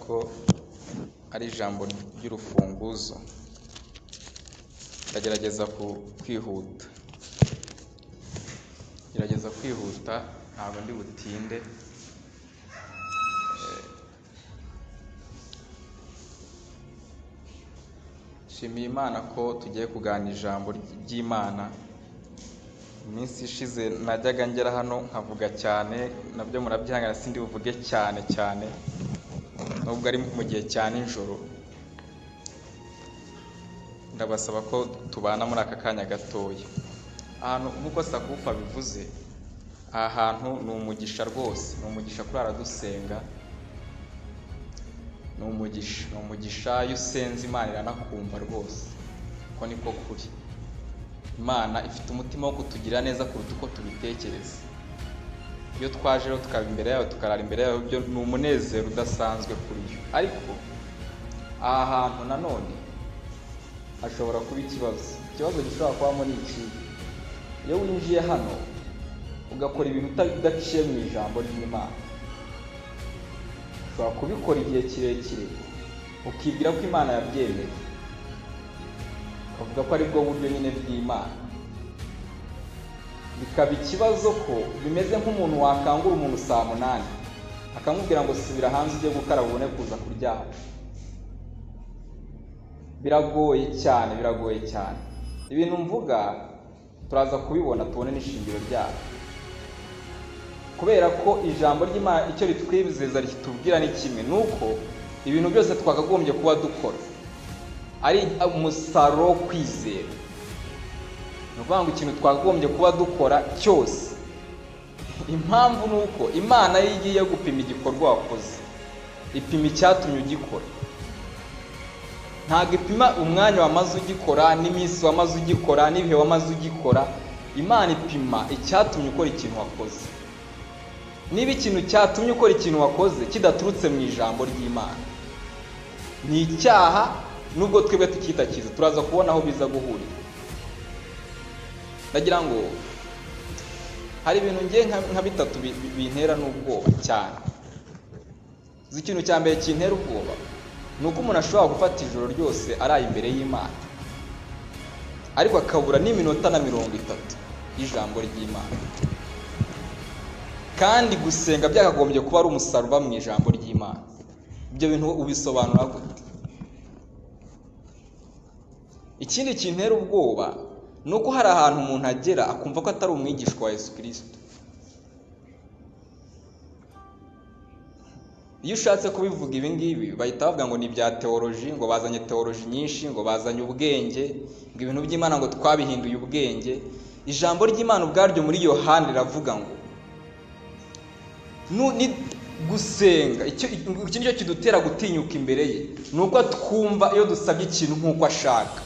ko ari ijambo ry'urufunguzo. Ndagerageza kwihuta. Gerageza kwihuta, ntabwo ndi butinde. Nshimiye Imana ko tugiye kuganira ijambo ry'Imana. Iminsi ishize najyaga ngera hano nkavuga cyane, nabyo murabyihangana sindi buvuge cyane nubwo ari mu gihe cya nijoro. Ndabasaba ko tubana muri aka kanya gatoya. Ahantu nk'uko Sakufa bivuze, aha hantu ni umugisha rwose, ni umugisha kurara dusenga. Ni umugisha iyo usenze Imana iranakumva rwose, uko niko kuri. Imana ifite umutima wo kutugira neza kuruta uko tubitekereza. Iyo twaje rero tukaba imbere yayo, tukarara imbere yayo, byo ni umunezero udasanzwe kuri yo. Ariko aha hantu nanone hashobora kuba ikibazo gishobora kubamo ni iki: iyo winjiye hano ugakora ibintu udaciye mu ijambo ry'Imana, ushobora kubikora igihe kirekire ukibwira ko Imana yabyemeye, ukavuga ko ari bwo buryo nyine bw'Imana. Bikaba ikibazo ko bimeze nk'umuntu wakangura umuntu saa 8 akamubwira ngo subira hanze ujye gukaraba ubone kuza kuryama. Biragoye cyane. Ibintu mvuga turaza kubibona, tubone n'ishingiro ryabo, kubera ko ijambo ry'Imana icyo ritwizeza ritubwira ni kimwe, nuko ibintu byose twakagombye kuba dukora ari umusaruro wo kwizera. Ni ukuvuga ngo ikintu twakagombye kuba dukora cyose, impamvu ni uko Imana iyo igiye gupima igikorwa wakoze ipima icyatumye ugikora. Ntabwo ipima umwanya wamaze ugikora, n'iminsi wamaze ugikora, n'ibihe wamaze ugikora. Imana ipima icyatumye ukora ikintu wakoze. Niba ikintu cyatumye ukora ikintu wakoze kidaturutse mu ijambo ry'Imana, ni icyaha. Nubwo twebwe tukita cyiza, turaza kubona aho biza guhurira. Ndagira ngo hari ibintu ngiye nka bitatu bintera n'ubwoba cyane. Ikintu cya mbere kintera ubwoba ni uko umuntu ashobora gufata ijoro ryose araye imbere y'Imana, ariko akabura n'iminota na 30 y'ijambo ry'Imana. Kandi gusenga byakagombye kuba ari umusaruro uva mu ijambo ry'Imana. Ibyo bintu ubisobanura gute? Ikindi kintera ubwoba ni uko hari ahantu umuntu agera akumva ko atari umwigishwa wa Yesu Kristo. Iyo ushatse kubivuga ibi ngibi bahita bavuga ngo ni ibya teoloji, ngo bazanye teoloji nyinshi, ngo bazanye ubwenge, ngo ibintu by'Imana ngo twabihinduye ubwenge. Ijambo ry'Imana ubwaryo muri Yohana riravuga ngo ni gusenga. Iki nicyo kidutera gutinyuka imbere ye, ni uko twumva iyo dusabye ikintu nk'uko ashaka.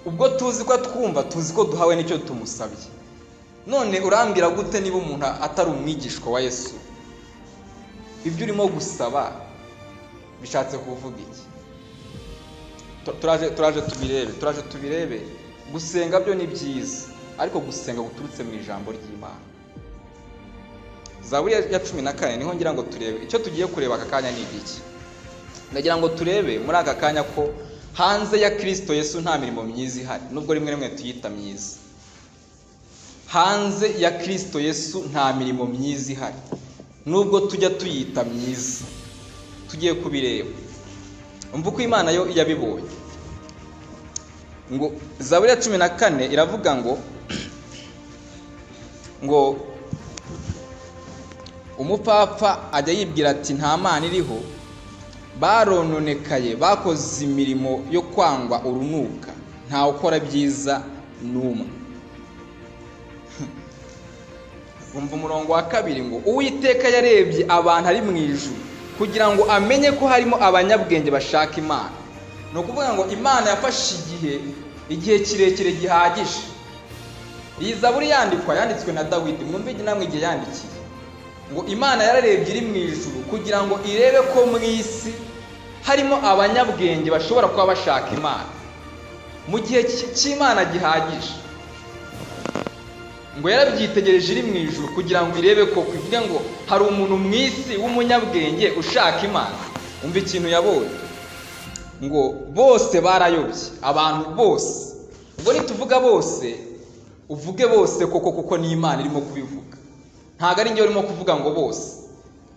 Ubwo tuzi ko twumva, tuzi ko duhawe n'icyo tumusabye. None urambwira gute niba umuntu atari umwigishwa wa Yesu? Ibyo urimo gusaba bishatse kuvuga iki? Turaje tubirebe. Gusenga byo ni byiza, ariko gusenga guturutse mu ijambo ry'Imana. Zaburi ya 14 niho ngira ngo turebe. Icyo tugiye kureba aka kanya ni iki? Ndagira ngo turebe muri aka kanya ko hanze ya Kristo Yesu nta mirimo myiza ihari, nubwo rimwe tuyita myiza. Hanze ya Kristo Yesu nta mirimo myiza ihari, nubwo tujya tuyita myiza. Tugiye kubireba. Umva uko Imana yo yabibonye. Ngo Zaburi ya 14 iravuga ngo umupfapfa ajya yibwira ati nta Mana iriho, barononekaye, bakoze imirimo yo kwangwa urunuka, ntawe ukora byiza n'umwe. Umva umurongo wa 2 ngo Uwiteka yarebye abantu ari mu ijuru kugira ngo amenye ko harimo abanyabwenge bashaka Imana. Ni ukuvuga ngo Imana yafashe igihe kirekire gihagije. Iyi Zaburi yanditswe na Dawidi. Mwumve namwe igihe yandikiye ngo Imana yararebye iri mu ijuru kugira ngo irebe ko mu isi harimo abanyabwenge bashobora kuba bashaka Imana. Mu gihe cy'Imana gihagije, ngo yarabyitegereje iri mu ijuru kugira ngo irebe ko ivuge ngo hari umuntu mu isi w'umunyabwenge ushaka Imana. Umva ikintu yabonye, ngo bose barayobye, abantu bose. Ubwo nituvuga bose, uvuge bose koko kuko ni Imana irimo kubivuga, ntago ari njye urimo kuvuga ngo bose,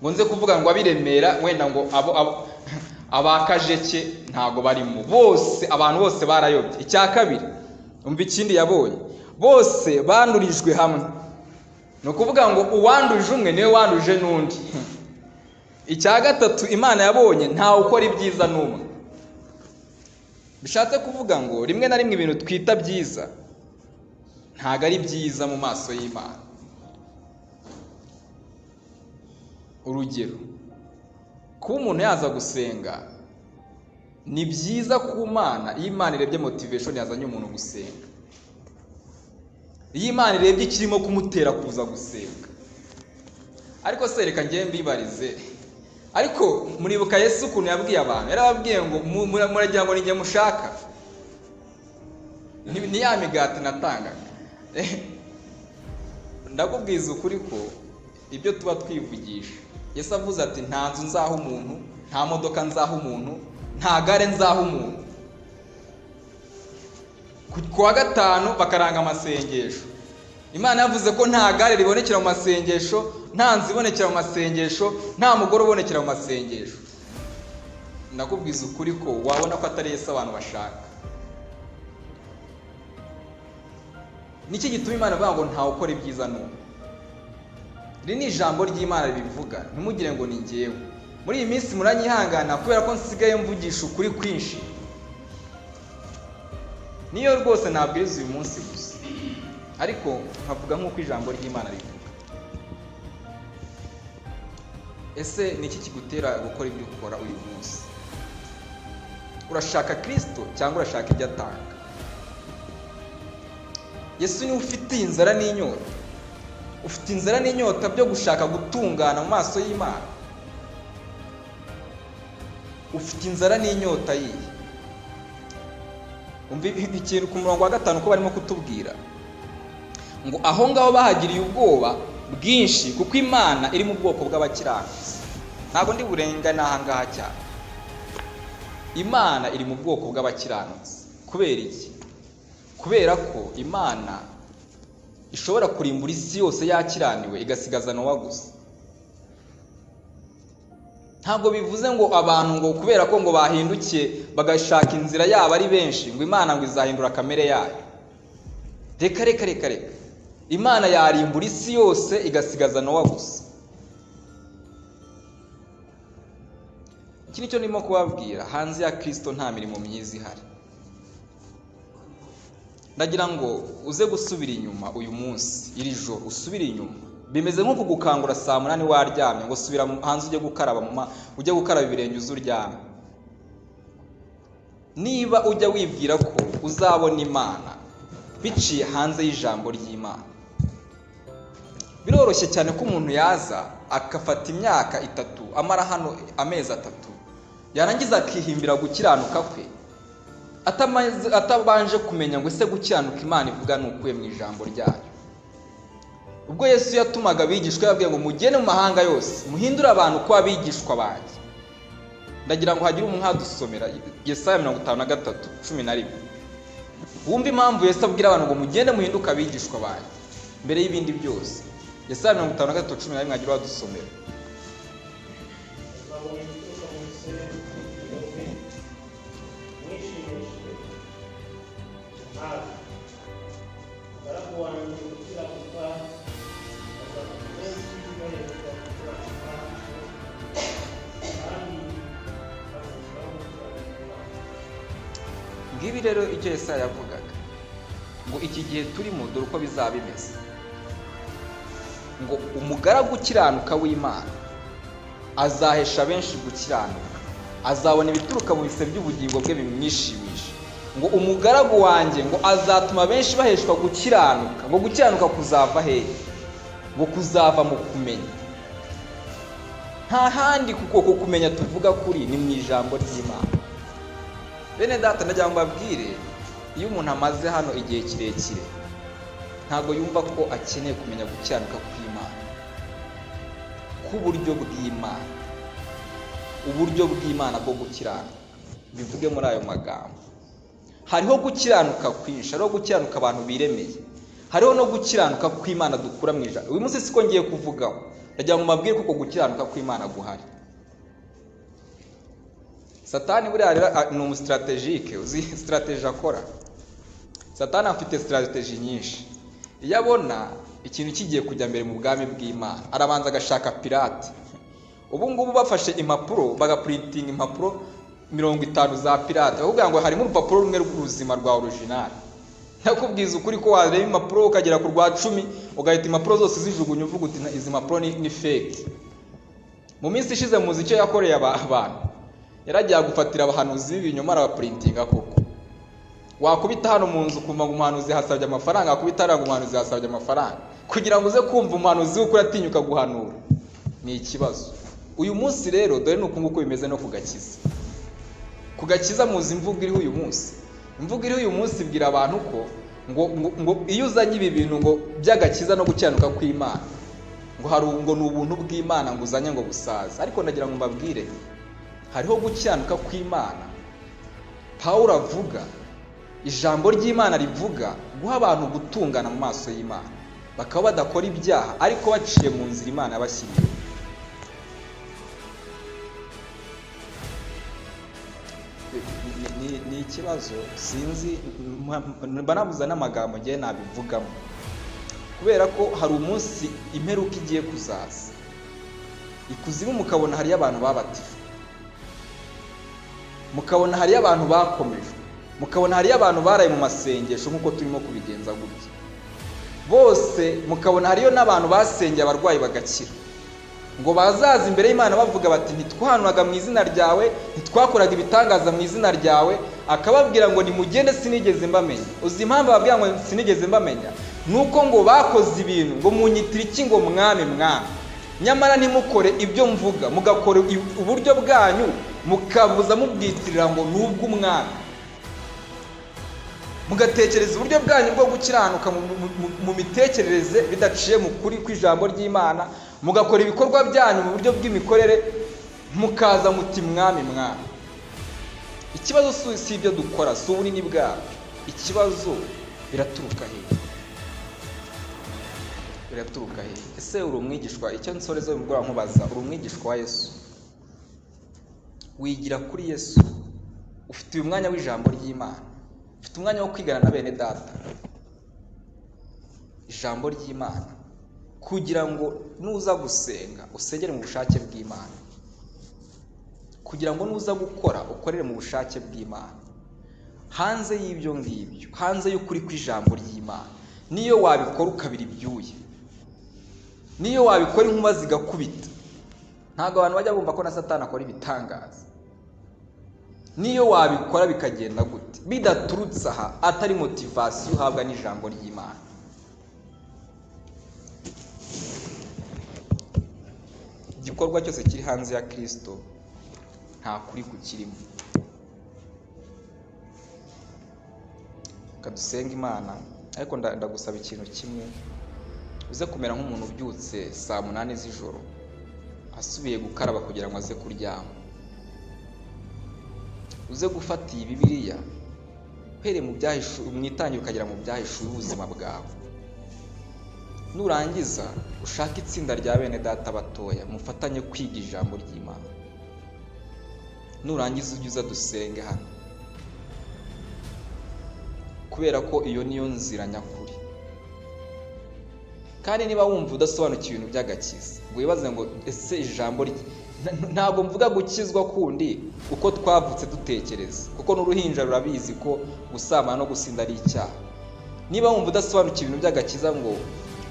ngo nze kuvuga ngo abiremera wenda ngo abakajeke ntago barimo. Bose, abantu bose barayobye. Icya kabiri, umva ikindi yabonye, bose bandurijwe hamwe. Ni ukuvuga ngo uwanduje umwe niwe wanduje n'undi. Icya gatatu Imana yabonye ntawe ukora ibyiza n'umwe. Bishatse kuvuga ngo rimwe na rimwe ibintu twita byiza ntago ari byiza mu maso y'Imana. Urugero, kuba umuntu yaza gusenga ni byiza ku Mana iyo Imana irebye motivation yazanye umuntu gusenga, iyo Imana irebye ikirimo kumutera kuza gusenga. Ariko se reka ngiye mbibarize, ariko muribuka Yesu ukuntu yabwiye abantu? Yarababwiye ngo muragira ngo ninjye mushaka, ni ya migati natangaga. Ndakubwiza ukuri ko ibyo tuba twivugisha, Yesu avuze ati nta nzu nzaha umuntu, nta modoka nzaha umuntu, nta gare nzaha umuntu. Ku wa gatanu bakaranga amasengesho. Imana yavuze ko nta gare ribonekera mu masengesho, nta nzu ibonekera mu masengesho, nta mugore ubonekera mu masengesho. Ndakubwiza ukuri ko wabona ko atari Yesu abantu bashaka. Niki gituma Imana ivuga ngo ntawe ukora ibyiza n'umwe? Iri ni ijambo ry'Imana ribivuga, ntimugire ngo ni njyewe. Muri iyi minsi muranyihangana kubera ko nsigaye mvugisha ukuri kwinshi. Niyo rwose nabwiriza uyu munsi gusa, ariko nkavuga nk'uko ijambo ry'Imana rivuga. Ese niki kigutera gukora ibyo ukora uyu munsi? Urashaka Kristo cyangwa urashaka ibyo atanga? Yesu ni ufite inzara n'inyota, ufite inzara n'inyota byo gushaka gutungana mu maso y'Imana. Ufite inzara n'inyota yiye. Umva ikintu ku murongo wa 5 ko barimo kutubwira ngo aho ngaho bahagiriye ubwoba bwinshi kuko Imana iri mu bwoko bw'abakiranutsi. Ntabwo ndi burenga n'aha ngaha cyane. Imana iri mu bwoko bw'abakiranutsi. Kubera iki? Kubera ko Imana ishobora kurimbura isi yose yakiraniwe igasigaza Nowa gusa. Ntabwo bivuze ngo abantu ngo kubera ko ngo bahindukiye bagashaka inzira yabo ari benshi ngo Imana ngo izahindura kamere yayo. Reka. Imana yarimbura isi yose igasigaza Nowa gusa. Iki nicyo ndimo kubabwira, hanze ya Kristo nta mirimo myiza ihari. Ndagira ngo uze gusubira inyuma uyu munsi, iri joro usubire inyuma. Bimeze nko kugukangura saa 8 waryamye ngo subira hanze ujye gukaraba ujye gukaraba ibirenge uzuryame. Niba ujya wibwira ko uzabona Imana biciye hanze y'ijambo ry'Imana, biroroshye cyane ko umuntu yaza akafata imyaka 3 amara hano amezi 3 yarangiza akihimbira gukiranuka kwe atabanje kumenya ngo ese gukiranuka Imana ivuga n'ukuye mu ijambo ryayo. Ubwo Yesu yatumaga abigishwa yabwiye ngo mugene mu mahanga yose muhindure abantu ko abigishwa banjye. Ndagira ngo hagire umuntu hadusomera Yesaya 53:11. Wumva impamvu Yesu abwira abantu ngo mugende muhinduka abigishwa banjye mbere y'ibindi byose. Yesaya 53:11 mwagira wadusomera. Ngibi rero icyo Yesaya yavugaga ngo iki gihe turimo dore uko bizaba bimeze, ngo umugaragu ukiranuka w'Imana azahesha benshi gukiranuka, azabona ibituruka mu bise by'ubugingo bwe bimwishimisha. Ngo umugaragu wanjye ngo azatuma benshi baheshwa gukiranuka. Ngo gukiranuka kuzava hehe? Ngo kuzava mu kumenya. Nta handi kuko kumenya tuvuga kuri ni mu ijambo ry'Imana. Bene data ndagira ngo mbabwire, iyo umuntu amaze hano igihe kirekire ntabwo yumva ko akeneye kumenya gukiranuka kw'Imana, k'uburyo bw'Imana, uburyo bw'Imana bwo gukiranuka. Bivuge muri ayo magambo, hariho gukiranuka kwinshi, hariho gukiranuka abantu biremeye, hariho no gukiranuka kw'Imana dukura mu ijana. Uyu munsi siko ngiye kuvugaho, ndagira ngo mbabwire kuko gukiranuka kw'Imana guhari. Satani buriya ni umustrategike, uzi strategy akora. Satani afite strategy nyinshi. Iyo abona ikintu kigiye kujya mbere mu bwami bw'Imana, arabanza agashaka pirate. Ubu ngubu bafashe impapuro bagaprintinga impapuro 50 za pirate, bakubwira ngo harimo urupapuro rumwe rw'ubuzima rwa original. Nakubwiza ukuri ko wareba impapuro ukagera ku rwa 10 ugahita impapuro zose zijugunya uvuga uti izi mpapuro ni fake. Mu minsi ishize muzi icyo yakoreye abantu, yaragiye gufatira abahanuzi b'ibinyoma arabaprintinga koko. Wakubita hano mu nzu kumva ngo umuhanuzi hasabye amafaranga, akubita hano ngo umuhanuzi hasabye amafaranga, kugira ngo uze kumva umuhanuzi uko yatinyuka guhanura. Ni ikibazo. Uyu munsi rero dore nuko nguko bimeze no kugakiza. Kugakiza muzi imvugo iriho uyu munsi. Imvugo iriho uyu munsi ibwira abantu ko ngo iyo uzanye ibi bintu ngo by'agakiza no gukiranuka kw'Imana, ngo hari ngo ni ubuntu bw'Imana ngo uzanye ngo busaza. Ariko ndagira ngo mbabwire, hariho gukiranuka kw'Imana Pawulo avuga, ijambo ry'Imana rivuga guha abantu gutungana mu maso y'Imana, bakaba badakora ibyaha ariko baciye mu nzira Imana yabashyiriye. Ni ikibazo sinzi, banabuza n'amagambo ngiye nabivugamo, kubera ko hari umunsi imperuka igiye kuzaza. Ikuzimu mukabona hariyo abantu babatiwe, mukabona hariyo abantu bakomejwe, mukabona hariyo abantu baraye mu masengesho nk'uko turimo kubigenza gutya, bose mukabona hariyo n'abantu basengeye abarwayi bagakira, ngo bazaza imbere y'Imana bavuga bati ntitwahanuraga mu izina ryawe, ntitwakoraga ibitangaza mu izina ryawe. Akababwira ngo nimugende sinigeze mbamenya. Uzi impamvu babwira ngo sinigeze mbamenya? Nuko ngo bakoze ibintu ngo munyitira iki ngo mwami mwami, nyamara ntimukore ibyo mvuga, mugakora uburyo bwanyu mukabuza mubwitirira ngo nubwo umwami, mugatekereza uburyo bwanyu bwo gukiranuka mu mitekerereze bidaciye mu kuri kw'ijambo ry'Imana, mugakora ibikorwa byanyu mu buryo bw'imikorere, mukaza muti mwami mwami. Ikibazo si ibyo dukora, si ubunini bwabyo. Ikibazo biraturuka hehe? Biraturuka hehe? Ese uri umwigishwa? Icyo nsoreza mu bwora nkubaza, uri umwigishwa wa Yesu? Wigira kuri Yesu? Ufite uyu mwanya w'ijambo ry'Imana? Ufite umwanya wo kwigana na bene data ijambo ry'Imana, kugira ngo nuza gusenga usengere mu bushake bw'Imana, kugira ngo nuza gukora ukorere mu bushake bw'Imana, hanze y'ibyo ngibyo, hanze y'ukuri kw'ijambo ry'Imana. Niyo wabikora ukabira ibyuya, niyo wabikora inkuba zigakubita, ntabwo abantu bajya bumva ko na Satani akora ibitangaza. Niyo wabikora bikagenda gute, bidaturutse aha, atari motivasiyo uhabwa n'ijambo ry'Imana. Igikorwa cyose kiri hanze ya Kristo nta kuri kukirimo. Kadusenga Imana, ariko ndagusaba ikintu kimwe, uze kumera nk'umuntu ubyutse saa 8 z'ijoro asubiye gukaraba kugira ngo aze kuryama. Uze gufata iyi Bibiliya uhereye mu byahishuwe, mwitangire ukagera mu byahishuwe ubuzima bwawe. Nurangiza ushaka itsinda rya bene data batoya, mufatanye kwiga ijambo ry'Imana. Nurangiza ujye uza dusenge hano, kubera ko iyo niyo nzira nyakuri. Kandi niba wumva udasobanukiwe ibintu by'agakiza, ngo wibaze ngo ese ijambo ntabwo mvuga gukizwa kundi uko twavutse dutekereza, kuko n'uruhinja rurabizi ko gusambana no gusinda ari icyaha. Niba wumva udasobanukiwe ibintu by'agakiza, ngo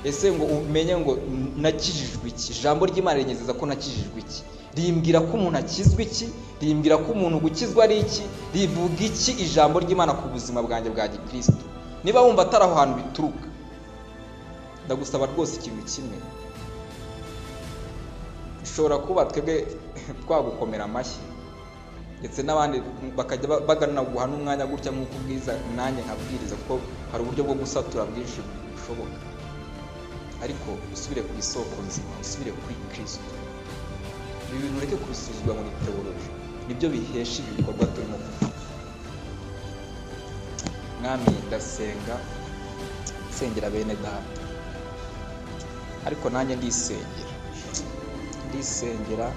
ese ngo umenye ngo nakijijwe iki, ijambo ry'Imana rinyezeza ko nakijijwe iki, rimbwira ko umuntu akizwa iki, rimbwira ko umuntu gukizwa ari iki, rivuga iki ijambo ry'Imana ku buzima bwanjye bwa Gikristo. Niba wumva atari aho hantu bituruka, ndagusaba rwose ikintu kimwe. Ushobora kuba twebwe twagukomera amashyi, ndetse n'abandi bakajya bagana guha n'umwanya gutya nk'uko ubwiza nanjye nkabwiriza, kuko hari uburyo bwo gusatura bwinshi ntibishoboka. Ariko usubire ku isoko nzima, usubire kuri Kristo. Ibi bintu ureke kubisuzugura muri teoloji, nibyo bihesha ibi bikorwa turimo kuvuga. Mwami, ndasenga, nsengera bene data, ariko nanjye ndisengera.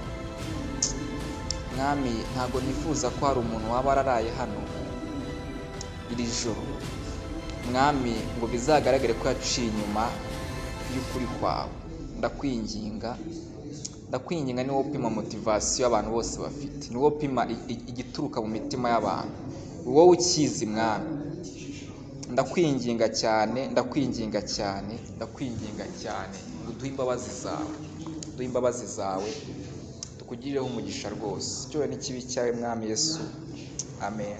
Mwami, ntabwo nifuza ko hari umuntu waba araraye hano iri joro, Mwami, ngo bizagaragare ko yaciye inyuma y'ukuri kwawe. Ndakwinginga ni wowe upima motivasiyo abantu bose bafite, ni wowe upima igituruka mu mitima y'abantu, wowe ukizi Mwami. Ndakwinginga cyane ngo uduhe imbabazi zawe, tukugirireho umugisha rwose. Cyowe n'ikibi cyawe Mwami Yesu, amen.